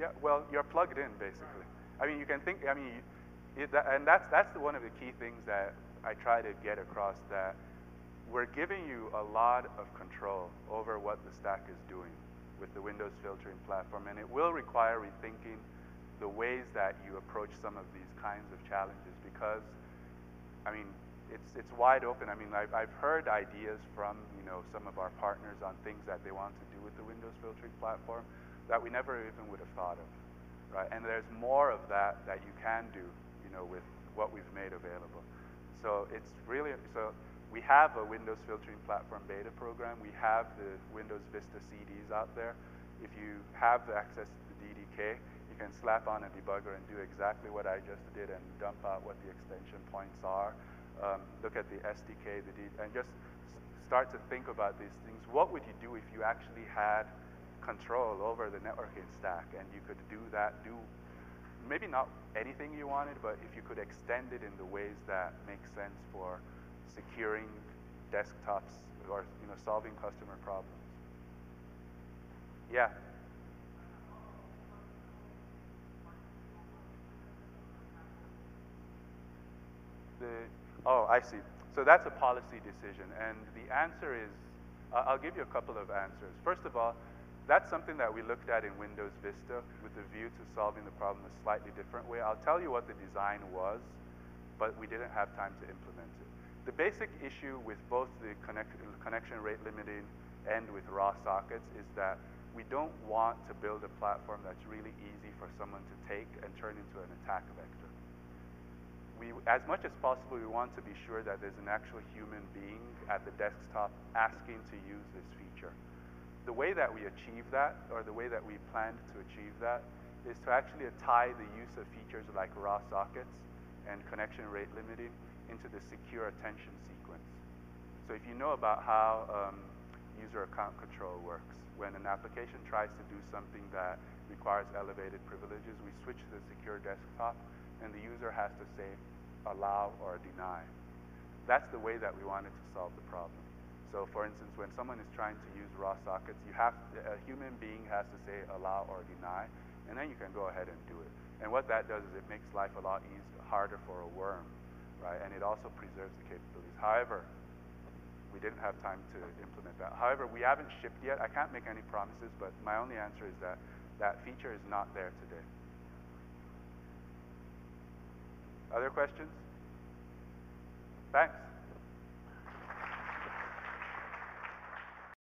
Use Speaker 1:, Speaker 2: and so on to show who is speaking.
Speaker 1: Yeah, well, you're plugged in, basically. I mean, you can think, I mean, and that's one of the key things that I try to get across, that we're giving you a lot of control over what the stack is doing with the Windows filtering platform, and it will require rethinking the ways that you approach some of these kinds of challenges, because, I mean, it's wide open. I mean, I've heard ideas from, you know, some of our partners on things that they want to do with the Windows filtering platform that we never even would have thought of, right? And there's more of that that you can do, you know, with what we've made available. So it's really, so we have a Windows filtering platform beta program. We have the Windows Vista CDs out there. If you have access to the DDK, you can slap on a debugger and do exactly what I just did and dump out what the extension points are. Look at the SDK, and just start to think about these things. What would you do if you actually had control over the networking stack, and you could do that, maybe not anything you wanted, but if you could extend it in the ways that make sense for securing desktops or, you know, solving customer problems. Yeah. Oh, I see. So that's a policy decision, and the answer is, I'll give you a couple of answers. First of all, that's something that we looked at in Windows Vista with a view to solving the problem a slightly different way. I'll tell you what the design was, but we didn't have time to implement it. The basic issue with both the connection rate limiting and with raw sockets is that we don't want to build a platform that's really easy for someone to take and turn into an attack vector. As much as possible, we want to be sure that there's an actual human being at the desktop asking to use this feature. The way that we achieve that, or the way that we planned to achieve that, is to actually tie the use of features like raw sockets and connection rate limiting into the secure attention sequence. So if you know about how user account control works, when an application tries to do something that requires elevated privileges, we switch to the secure desktop, and the user has to say allow or deny. That's the way that we wanted to solve the problem. So for instance, when someone is trying to use raw sockets, a human being has to say allow or deny, and then you can go ahead and do it. And what that does is it makes life a lot harder for a worm, right? And it also preserves the capabilities. However, we didn't have time to implement that. However, we haven't shipped yet. I can't make any promises, but my only answer is that that feature is not there today. Other questions? Thanks.